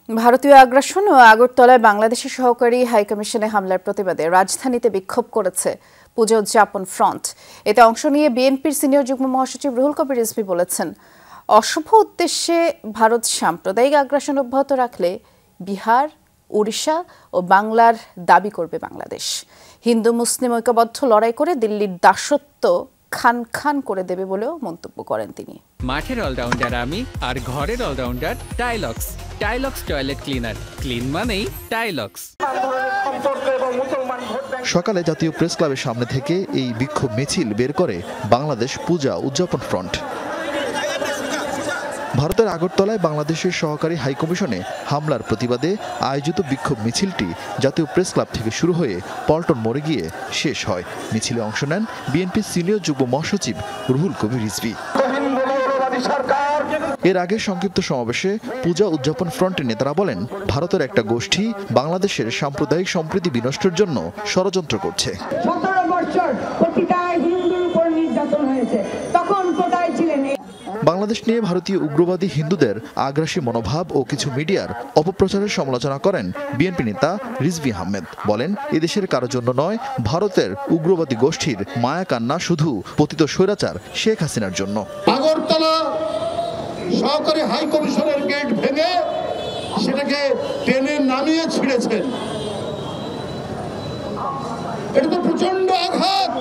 ভারতীয় আগ্রাসন ও আগরতলায় বাংলাদেশের সহকারী হাইকমিশনে হামলার প্রতিবাদে রাজধানীতে বিক্ষোভ করেছে পূজা উদযাপন ফ্রন্ট। এতে অংশ নিয়ে বিএনপির সিনিয়র যুগ্ম মহাসচিব রুহুল কবির রিজভী বলেছেন, অশুভ উদ্দেশ্যে ভারত সাম্প্রদায়িক আগ্রাসন অব্যাহত রাখলে বিহার, ওড়িশা ও বাংলার দাবি করবে বাংলাদেশ। হিন্দু মুসলিম ঐক্যবদ্ধ লড়াই করে দিল্লির দাসত্ব খান খান করে দেবে বলেও মন্তব্য করেন তিনি। মাঠের অলরাউন্ডার আমি, আর ঘরের অলরাউন্ডার টাইলক্স। টাইলক্স টয়লেট ক্লিনার, ক্লিন মানেই টাইলক্স। সকালে জাতীয় প্রেস ক্লাবের সামনে থেকে এই বিক্ষোভ মিছিল বের করে বাংলাদেশ পূজা উদযাপন ফ্রন্ট। ভারতের আগরতলায় বাংলাদেশের সহকারী হাইকমিশনে হামলার প্রতিবাদে আয়োজিত বিক্ষোভ মিছিলটি জাতীয় প্রেস ক্লাব থেকে শুরু হয়ে পল্টন মোড়ে গিয়ে শেষ হয়। মিছিলে অংশ নেন বিএনপির সিনিয়র যুগ্ম মহাসচিব রুহুল কবির রিজভী। এর আগে সংক্ষিপ্ত সমাবেশে পূজা উদযাপন ফ্রন্টের নেতারা বলেন, ভারতের একটা গোষ্ঠী বাংলাদেশের সাম্প্রদায়িক সম্প্রীতি বিনষ্টের জন্য ষড়যন্ত্র করছে। 17 বছর প্রতিটা হিন্দুর উপর নির্যাতন হয়েছে, তখন কোথায় ছিলেন? বাংলাদেশ নিয়ে ভারতীয় উগ্রবাদী হিন্দুদের আগ্রাসী মনোভাব ও কিছু মিডিয়ার অপপ্রচারের সমালোচনা করেন বিএনপি নেতা রিজভী আহমেদ। বলেন, এদেশের কারোর জন্য নয়, ভারতের উগ্রবাদী গোষ্ঠীর মায়া কান্না শুধু পতিত স্বৈরাচার শেখ হাসিনার জন্য। আগরতলা সহকারী হাই কমিশনের গেট ভেঙে সেটাকে টেনে নামিয়ে ছিঁড়েছেন। এটা তো প্রচন্ড আঘাত,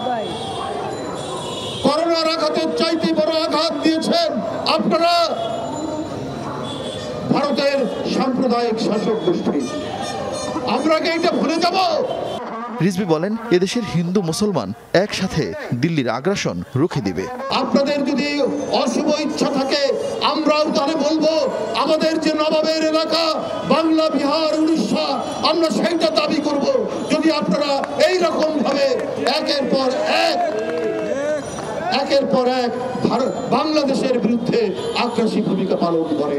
করোনার আঘাতের চাইতে বড় আঘাত দিয়েছেন আপনারা ভারতের সাম্প্রদায়িক শাসক গোষ্ঠী। আমরা কি এটা ভুলে যাব? রিজভী বলেন, এদেশের হিন্দু মুসলমান একসাথে দিল্লির আগ্রাসন রুখে দিবে। আপনাদের যদি অশুভ ইচ্ছা থাকে, আমরাও তাহলে বলবো, আমাদের যে নবাবের এলাকা বাংলা, বিহার, উড়িষ্যা, আমরা সেইটা দাবি করব। যদি আপনারা এইরকম ভাবে একের পর এক ভারত বাংলাদেশের বিরুদ্ধে আগ্রাসী ভূমিকা পালন করে,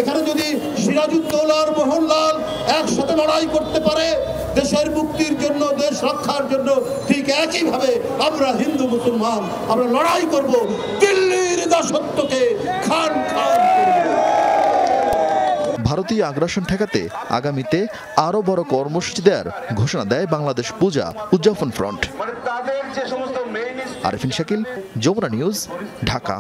এখানে যদি সিরাজউদ্দৌলার মোহনলাল একসাথে লড়াই করতে পারে দেশের মুক্তির জন্য, দেশ রক্ষার জন্য, ঠিক একইভাবে আমরা হিন্দু মুসলমান আমরা লড়াই করব, দিল্লির দাসত্বকে খান খান করব। ভারতীয় আগ্রাসন ঠেকাতে আগামীতে আরো বড় কর্মসূচি দেওয়ার ঘোষণা দেয় বাংলাদেশ পূজা উদযাপন ফ্রন্ট। আরিফিন শাকিল, যমুনা নিউজ, ঢাকা।